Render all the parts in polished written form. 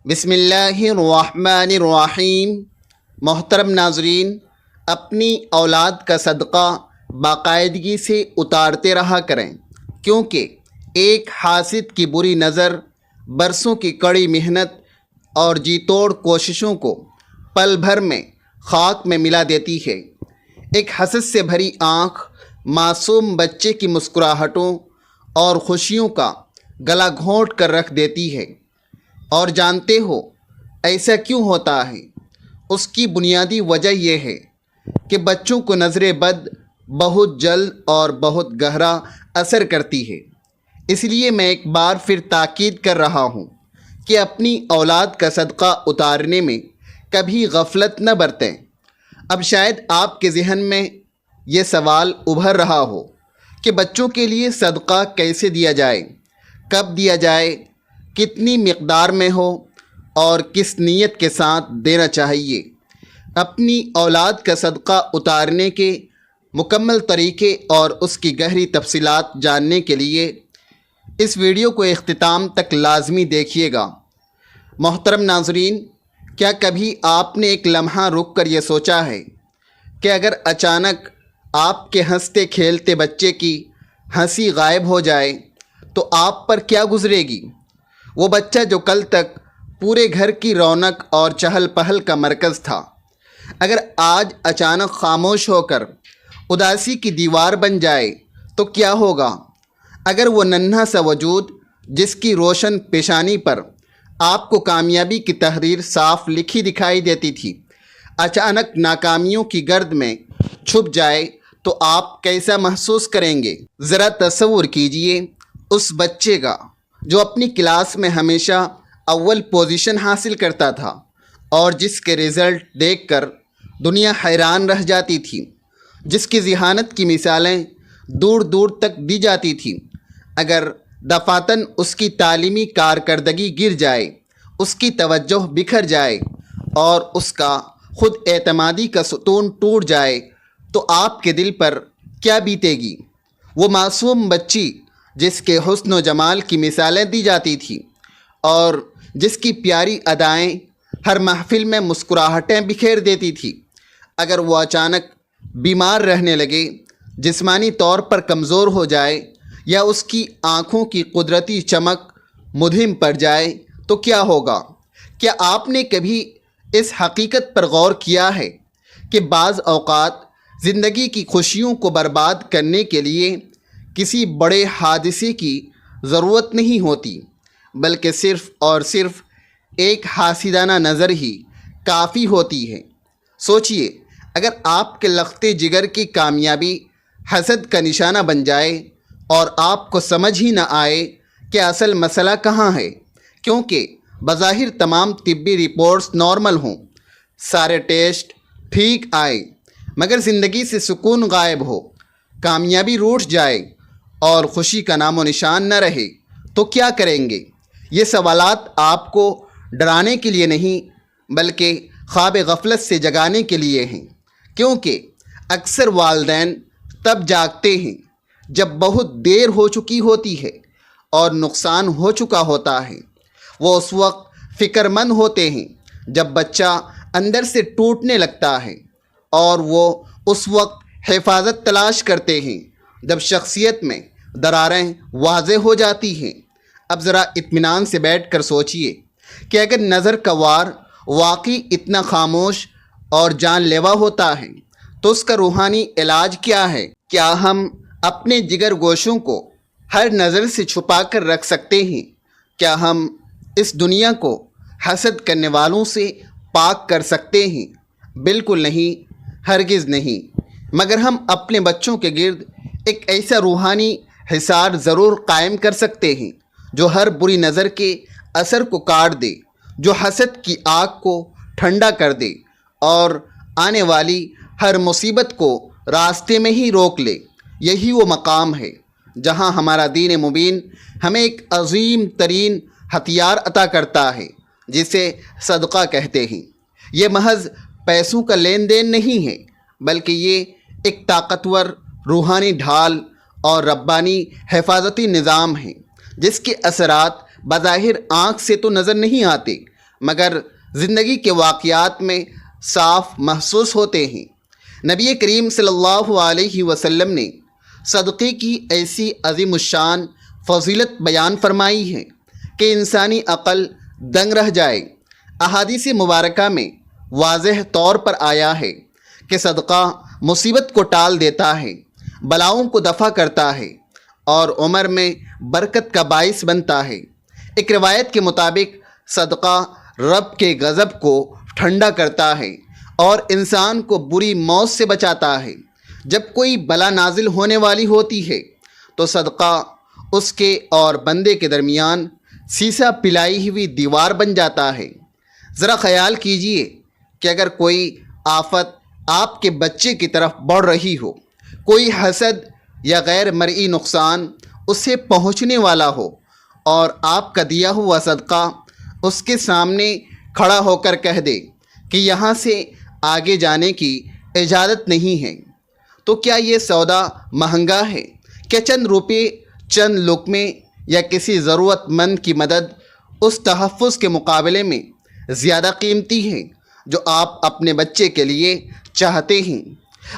بسم اللہ الرحمن الرحیم۔ محترم ناظرین، اپنی اولاد کا صدقہ باقاعدگی سے اتارتے رہا کریں، کیونکہ ایک حاسد کی بری نظر برسوں کی کڑی محنت اور جی توڑ کوششوں کو پل بھر میں خاک میں ملا دیتی ہے۔ ایک حسد سے بھری آنکھ معصوم بچے کی مسکراہٹوں اور خوشیوں کا گلا گھونٹ کر رکھ دیتی ہے۔ اور جانتے ہو ایسا کیوں ہوتا ہے؟ اس کی بنیادی وجہ یہ ہے کہ بچوں کو نظر بد بہت جلد اور بہت گہرا اثر کرتی ہے۔ اس لیے میں ایک بار پھر تاکید کر رہا ہوں کہ اپنی اولاد کا صدقہ اتارنے میں کبھی غفلت نہ برتیں۔ اب شاید آپ کے ذہن میں یہ سوال ابھر رہا ہو کہ بچوں کے لیے صدقہ کیسے دیا جائے، کب دیا جائے، کتنی مقدار میں ہو اور کس نیت کے ساتھ دینا چاہیے۔ اپنی اولاد کا صدقہ اتارنے کے مکمل طریقے اور اس کی گہری تفصیلات جاننے کے لیے اس ویڈیو کو اختتام تک لازمی دیکھیے گا۔ محترم ناظرین، کیا کبھی آپ نے ایک لمحہ رک کر یہ سوچا ہے کہ اگر اچانک آپ کے ہنستے کھیلتے بچے کی ہنسی غائب ہو جائے تو آپ پر کیا گزرے گی؟ وہ بچہ جو کل تک پورے گھر کی رونق اور چہل پہل کا مرکز تھا، اگر آج اچانک خاموش ہو کر اداسی کی دیوار بن جائے تو کیا ہوگا؟ اگر وہ ننھا سا وجود جس کی روشن پیشانی پر آپ کو کامیابی کی تحریر صاف لکھی دکھائی دیتی تھی، اچانک ناکامیوں کی گرد میں چھپ جائے تو آپ کیسا محسوس کریں گے؟ ذرا تصور کیجئے اس بچے کا جو اپنی کلاس میں ہمیشہ اول پوزیشن حاصل کرتا تھا اور جس کے رزلٹ دیکھ کر دنیا حیران رہ جاتی تھی، جس کی ذہانت کی مثالیں دور دور تک دی جاتی تھیں۔ اگر دفعتاً اس کی تعلیمی کارکردگی گر جائے، اس کی توجہ بکھر جائے اور اس کا خود اعتمادی کا ستون ٹوٹ جائے تو آپ کے دل پر کیا بیتے گی؟ وہ معصوم بچی جس کے حسن و جمال کی مثالیں دی جاتی تھیں اور جس کی پیاری ادائیں ہر محفل میں مسکراہٹیں بکھیر دیتی تھی، اگر وہ اچانک بیمار رہنے لگے، جسمانی طور پر کمزور ہو جائے یا اس کی آنکھوں کی قدرتی چمک مدھم پڑ جائے تو کیا ہوگا؟ کیا آپ نے کبھی اس حقیقت پر غور کیا ہے کہ بعض اوقات زندگی کی خوشیوں کو برباد کرنے کے لیے کسی بڑے حادثے کی ضرورت نہیں ہوتی، بلکہ صرف اور صرف ایک حاسدانہ نظر ہی کافی ہوتی ہے؟ سوچئے، اگر آپ کے لخت جگر کی کامیابی حسد کا نشانہ بن جائے اور آپ کو سمجھ ہی نہ آئے کہ اصل مسئلہ کہاں ہے، کیونکہ بظاہر تمام طبی رپورٹس نارمل ہوں، سارے ٹیسٹ ٹھیک آئے، مگر زندگی سے سکون غائب ہو، کامیابی روٹھ جائے اور خوشی کا نام و نشان نہ رہے تو کیا کریں گے؟ یہ سوالات آپ کو ڈرانے کے لیے نہیں بلکہ خواب غفلت سے جگانے کے لیے ہیں، کیونکہ اکثر والدین تب جاگتے ہیں جب بہت دیر ہو چکی ہوتی ہے اور نقصان ہو چکا ہوتا ہے۔ وہ اس وقت فکر مند ہوتے ہیں جب بچہ اندر سے ٹوٹنے لگتا ہے، اور وہ اس وقت حفاظت تلاش کرتے ہیں جب شخصیت میں دراریں واضح ہو جاتی ہیں۔ اب ذرا اطمینان سے بیٹھ کر سوچئے کہ اگر نظر کا وار واقعی اتنا خاموش اور جان لیوا ہوتا ہے تو اس کا روحانی علاج کیا ہے؟ کیا ہم اپنے جگر گوشوں کو ہر نظر سے چھپا کر رکھ سکتے ہیں؟ کیا ہم اس دنیا کو حسد کرنے والوں سے پاک کر سکتے ہیں؟ بالکل نہیں، ہرگز نہیں، مگر ہم اپنے بچوں کے گرد ایک ایسا روحانی حصار ضرور قائم کر سکتے ہیں جو ہر بری نظر کے اثر کو کاٹ دے، جو حسد کی آگ کو ٹھنڈا کر دے اور آنے والی ہر مصیبت کو راستے میں ہی روک لے۔ یہی وہ مقام ہے جہاں ہمارا دین مبین ہمیں ایک عظیم ترین ہتھیار عطا کرتا ہے جسے صدقہ کہتے ہیں۔ یہ محض پیسوں کا لین دین نہیں ہے، بلکہ یہ ایک طاقتور روحانی ڈھال اور ربانی حفاظتی نظام ہے جس کے اثرات بظاہر آنکھ سے تو نظر نہیں آتے، مگر زندگی کے واقعات میں صاف محسوس ہوتے ہیں۔ نبی کریم صلی اللہ علیہ وسلم نے صدقے کی ایسی عظیم الشان فضیلت بیان فرمائی ہے کہ انسانی عقل دنگ رہ جائے۔ احادیث مبارکہ میں واضح طور پر آیا ہے کہ صدقہ مصیبت کو ٹال دیتا ہے، بلاؤں کو دفع کرتا ہے اور عمر میں برکت کا باعث بنتا ہے۔ ایک روایت کے مطابق صدقہ رب کے غضب کو ٹھنڈا کرتا ہے اور انسان کو بری موت سے بچاتا ہے۔ جب کوئی بلا نازل ہونے والی ہوتی ہے تو صدقہ اس کے اور بندے کے درمیان سیسا پلائی ہوئی دیوار بن جاتا ہے۔ ذرا خیال کیجئے کہ اگر کوئی آفت آپ کے بچے کی طرف بڑھ رہی ہو، کوئی حسد یا غیر مرئی نقصان اسے پہنچنے والا ہو اور آپ کا دیا ہوا صدقہ اس کے سامنے کھڑا ہو کر کہہ دے کہ یہاں سے آگے جانے کی اجازت نہیں ہے، تو کیا یہ سودا مہنگا ہے؟ کیا چند روپے، چند لقمے یا کسی ضرورت مند کی مدد اس تحفظ کے مقابلے میں زیادہ قیمتی ہے جو آپ اپنے بچے کے لیے چاہتے ہیں؟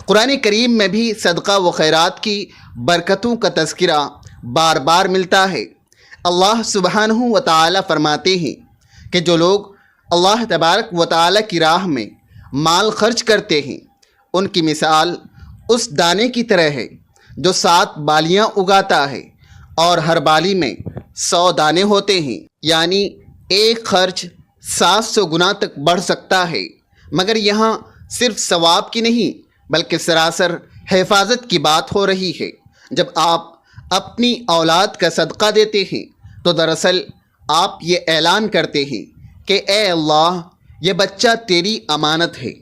قرآن کریم میں بھی صدقہ و خیرات کی برکتوں کا تذکرہ بار بار ملتا ہے۔ اللہ سبحانہ و تعالی فرماتے ہیں کہ جو لوگ اللہ تبارک و تعالی کی راہ میں مال خرچ کرتے ہیں ان کی مثال اس دانے کی طرح ہے جو 7 بالیاں اگاتا ہے اور ہر بالی میں 100 دانے ہوتے ہیں، یعنی ایک خرچ 700 گنا تک بڑھ سکتا ہے۔ مگر یہاں صرف ثواب کی نہیں بلکہ سراسر حفاظت کی بات ہو رہی ہے۔ جب آپ اپنی اولاد کا صدقہ دیتے ہیں تو دراصل آپ یہ اعلان کرتے ہیں کہ اے اللہ، یہ بچہ تیری امانت ہے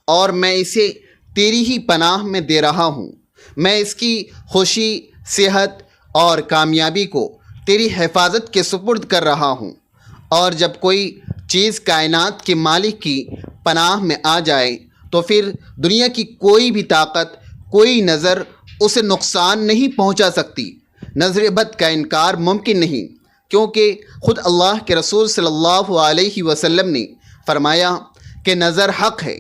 اور میں اسے تیری ہی پناہ میں دے رہا ہوں۔ میں اس کی خوشی، صحت اور کامیابی کو تیری حفاظت کے سپرد کر رہا ہوں۔ اور جب کوئی چیز کائنات کے مالک کی پناہ میں آ جائے تو پھر دنیا کی کوئی بھی طاقت، کوئی نظر اسے نقصان نہیں پہنچا سکتی۔ نظر بد کا انکار ممکن نہیں، کیونکہ خود اللہ کے رسول صلی اللہ علیہ وسلم نے فرمایا کہ نظر حق ہے۔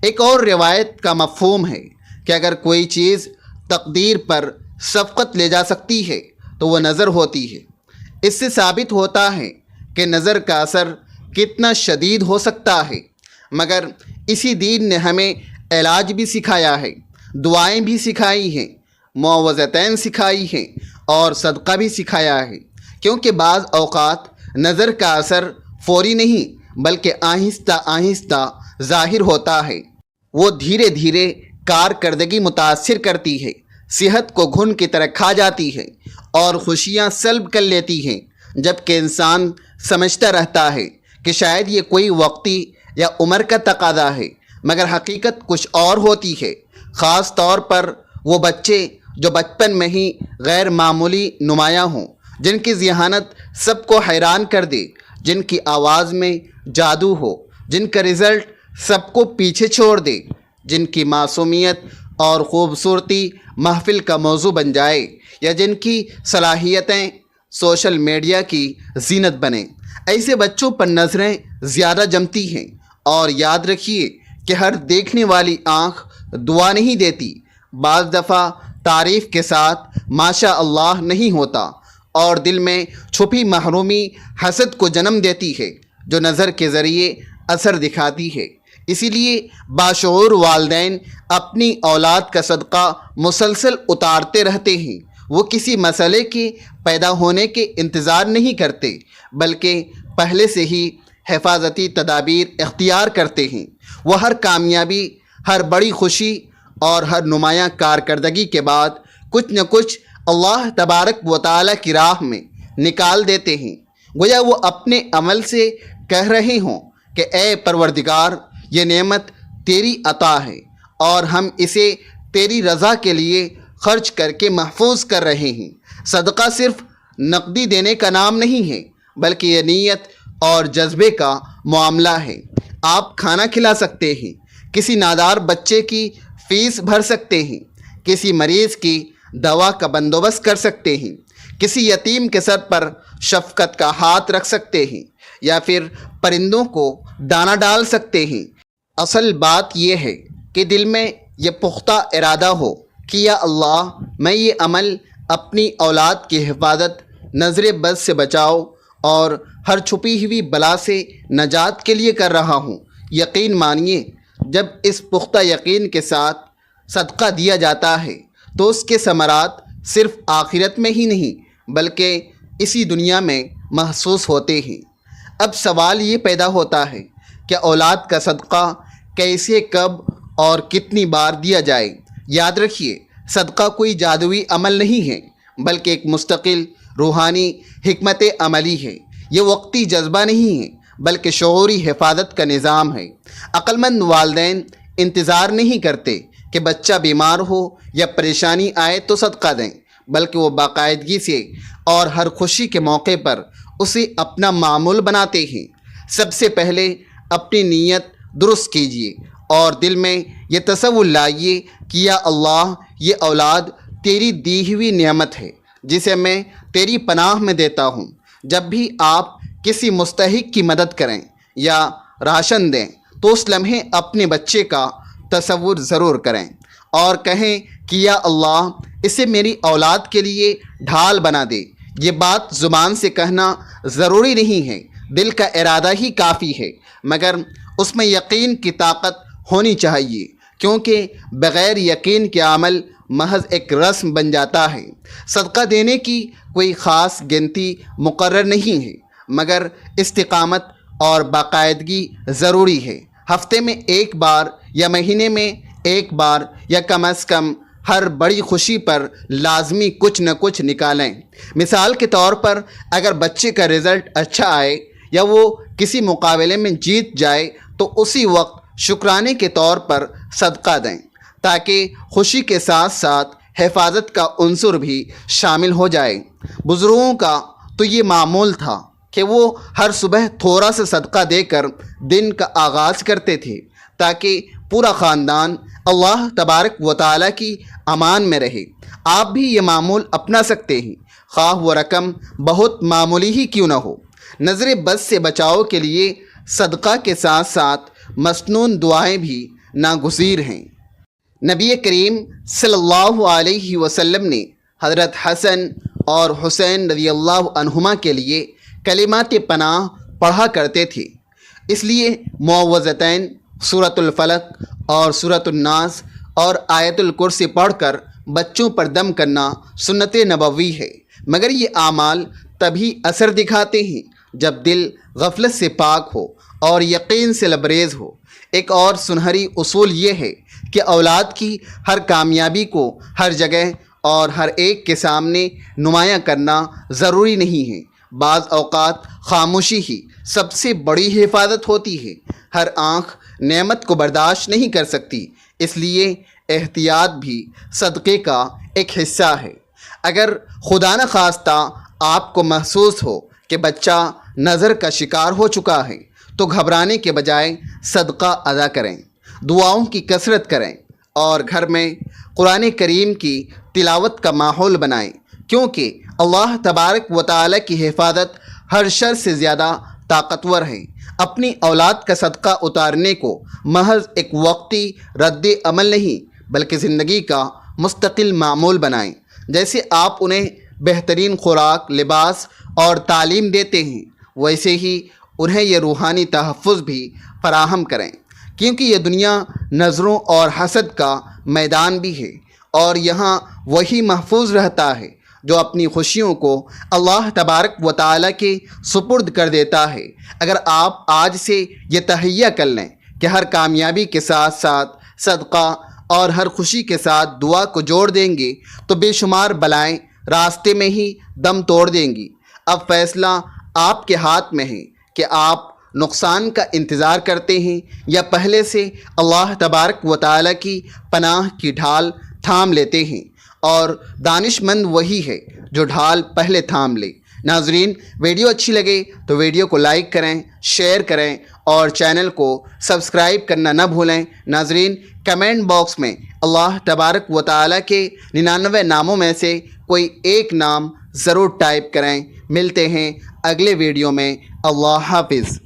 ایک اور روایت کا مفہوم ہے کہ اگر کوئی چیز تقدیر پر سبقت لے جا سکتی ہے تو وہ نظر ہوتی ہے۔ اس سے ثابت ہوتا ہے کہ نظر کا اثر کتنا شدید ہو سکتا ہے۔ مگر اسی دین نے ہمیں علاج بھی سکھایا ہے، دعائیں بھی سکھائی ہیں، معوذتین سکھائی ہیں اور صدقہ بھی سکھایا ہے، کیونکہ بعض اوقات نظر کا اثر فوری نہیں بلکہ آہستہ آہستہ ظاہر ہوتا ہے۔ وہ دھیرے دھیرے کارکردگی متاثر کرتی ہے، صحت کو گھن کی طرح کھا جاتی ہے اور خوشیاں سلب کر لیتی ہیں، جبکہ انسان سمجھتا رہتا ہے کہ شاید یہ کوئی وقتی یا عمر کا تقاضا ہے، مگر حقیقت کچھ اور ہوتی ہے۔ خاص طور پر وہ بچے جو بچپن میں ہی غیر معمولی نمایاں ہوں، جن کی ذہانت سب کو حیران کر دے، جن کی آواز میں جادو ہو، جن کا رزلٹ سب کو پیچھے چھوڑ دے، جن کی معصومیت اور خوبصورتی محفل کا موضوع بن جائے، یا جن کی صلاحیتیں سوشل میڈیا کی زینت بنیں۔ ایسے بچوں پر نظریں زیادہ جمتی ہیں، اور یاد رکھیے کہ ہر دیکھنے والی آنکھ دعا نہیں دیتی، بعض دفعہ تعریف کے ساتھ ماشاء اللہ نہیں ہوتا، اور دل میں چھپی محرومی حسد کو جنم دیتی ہے جو نظر کے ذریعے اثر دکھاتی ہے۔ اسی لیے باشعور والدین اپنی اولاد کا صدقہ مسلسل اتارتے رہتے ہیں۔ وہ کسی مسئلے کے پیدا ہونے کے انتظار نہیں کرتے بلکہ پہلے سے ہی حفاظتی تدابیر اختیار کرتے ہیں۔ وہ ہر کامیابی، ہر بڑی خوشی اور ہر نمایاں کارکردگی کے بعد کچھ نہ کچھ اللہ تبارک و تعالی کی راہ میں نکال دیتے ہیں، گویا وہ اپنے عمل سے کہہ رہے ہوں کہ اے پروردگار، یہ نعمت تیری عطا ہے اور ہم اسے تیری رضا کے لیے خرچ کر کے محفوظ کر رہے ہیں۔ صدقہ صرف نقدی دینے کا نام نہیں ہے بلکہ یہ نیت اور جذبے کا معاملہ ہے۔ آپ کھانا کھلا سکتے ہیں، کسی نادار بچے کی فیس بھر سکتے ہیں، کسی مریض کی دوا کا بندوبست کر سکتے ہیں، کسی یتیم کے سر پر شفقت کا ہاتھ رکھ سکتے ہیں یا پھر پرندوں کو دانہ ڈال سکتے ہیں۔ اصل بات یہ ہے کہ دل میں یہ پختہ ارادہ ہو کہ یا اللہ، میں یہ عمل اپنی اولاد کی حفاظت، نظر بد سے بچاؤ اور ہر چھپی ہوئی بلا سے نجات کے لیے کر رہا ہوں۔ یقین مانیے، جب اس پختہ یقین کے ساتھ صدقہ دیا جاتا ہے تو اس کے ثمرات صرف آخرت میں ہی نہیں بلکہ اسی دنیا میں محسوس ہوتے ہیں۔ اب سوال یہ پیدا ہوتا ہے کہ اولاد کا صدقہ کیسے، کب اور کتنی بار دیا جائے؟ یاد رکھیے، صدقہ کوئی جادوئی عمل نہیں ہے بلکہ ایک مستقل روحانی حکمت عملی ہے۔ یہ وقتی جذبہ نہیں ہے بلکہ شعوری حفاظت کا نظام ہے۔ عقل مند والدین انتظار نہیں کرتے کہ بچہ بیمار ہو یا پریشانی آئے تو صدقہ دیں، بلکہ وہ باقاعدگی سے اور ہر خوشی کے موقع پر اسے اپنا معمول بناتے ہیں۔ سب سے پہلے اپنی نیت درست کیجیے اور دل میں یہ تصور لائیے کہ یا اللہ، یہ اولاد تیری دی ہوئی نعمت ہے جسے میں تیری پناہ میں دیتا ہوں۔ جب بھی آپ کسی مستحق کی مدد کریں یا راشن دیں تو اس لمحے اپنے بچے کا تصور ضرور کریں اور کہیں کہ یا اللہ، اسے میری اولاد کے لیے ڈھال بنا دے۔ یہ بات زبان سے کہنا ضروری نہیں ہے، دل کا ارادہ ہی کافی ہے، مگر اس میں یقین کی طاقت ہونی چاہیے، کیونکہ بغیر یقین کے عمل محض ایک رسم بن جاتا ہے۔ صدقہ دینے کی کوئی خاص گنتی مقرر نہیں ہے، مگر استقامت اور باقاعدگی ضروری ہے۔ ہفتے میں ایک بار یا مہینے میں ایک بار یا کم از کم ہر بڑی خوشی پر لازمی کچھ نہ کچھ نکالیں۔ مثال کے طور پر اگر بچے کا رزلٹ اچھا آئے یا وہ کسی مقابلے میں جیت جائے تو اسی وقت شکرانے کے طور پر صدقہ دیں، تاکہ خوشی کے ساتھ ساتھ حفاظت کا عنصر بھی شامل ہو جائے۔ بزرگوں کا تو یہ معمول تھا کہ وہ ہر صبح تھوڑا سا صدقہ دے کر دن کا آغاز کرتے تھے تاکہ پورا خاندان اللہ تبارک و تعالیٰ کی امان میں رہے۔ آپ بھی یہ معمول اپنا سکتے ہیں، خواہ وہ رقم بہت معمولی ہی کیوں نہ ہو۔ نظر بد سے بچاؤ کے لیے صدقہ کے ساتھ ساتھ مسنون دعائیں بھی ناگزیر ہیں۔ نبی کریم صلی اللہ علیہ وسلم نے حضرت حسن اور حسین رضی اللہ عنہما کے لیے کلمات پناہ پڑھا کرتے تھے، اس لیے معوذتین، سورۃ الفلق اور سورۃ الناس اور آیت الکرسی پڑھ کر بچوں پر دم کرنا سنت نبوی ہے، مگر یہ اعمال تبھی اثر دکھاتے ہیں جب دل غفلت سے پاک ہو اور یقین سے لبریز ہو۔ ایک اور سنہری اصول یہ ہے کہ اولاد کی ہر کامیابی کو ہر جگہ اور ہر ایک کے سامنے نمایاں کرنا ضروری نہیں ہے۔ بعض اوقات خاموشی ہی سب سے بڑی حفاظت ہوتی ہے۔ ہر آنکھ نعمت کو برداشت نہیں کر سکتی، اس لیے احتیاط بھی صدقے کا ایک حصہ ہے۔ اگر خدا نخواستہ آپ کو محسوس ہو کہ بچہ نظر کا شکار ہو چکا ہے تو گھبرانے کے بجائے صدقہ ادا کریں، دعاؤں کی کثرت کریں اور گھر میں قرآن کریم کی تلاوت کا ماحول بنائیں، کیونکہ اللہ تبارک و تعالیٰ کی حفاظت ہر شر سے زیادہ طاقتور ہے۔ اپنی اولاد کا صدقہ اتارنے کو محض ایک وقتی رد عمل نہیں بلکہ زندگی کا مستقل معمول بنائیں۔ جیسے آپ انہیں بہترین خوراک، لباس اور تعلیم دیتے ہیں، ویسے ہی انہیں یہ روحانی تحفظ بھی فراہم کریں، کیونکہ یہ دنیا نظروں اور حسد کا میدان بھی ہے اور یہاں وہی محفوظ رہتا ہے جو اپنی خوشیوں کو اللہ تبارک و تعالیٰ کے سپرد کر دیتا ہے۔ اگر آپ آج سے یہ تہیہ کر لیں کہ ہر کامیابی کے ساتھ ساتھ صدقہ اور ہر خوشی کے ساتھ دعا کو جوڑ دیں گے تو بے شمار بلائیں راستے میں ہی دم توڑ دیں گی۔ اب فیصلہ آپ کے ہاتھ میں ہے کہ آپ نقصان کا انتظار کرتے ہیں یا پہلے سے اللہ تبارک و تعالیٰ کی پناہ کی ڈھال تھام لیتے ہیں، اور دانش مند وہی ہے جو ڈھال پہلے تھام لے۔ ناظرین، ویڈیو اچھی لگے تو ویڈیو کو لائک کریں، شیئر کریں اور چینل کو سبسکرائب کرنا نہ بھولیں۔ ناظرین، کمنٹ باکس میں اللہ تبارک و تعالیٰ کے 99 ناموں میں سے کوئی ایک نام ضرور ٹائپ کریں۔ ملتے ہیں اگلے ویڈیو میں۔ اللہ حافظ۔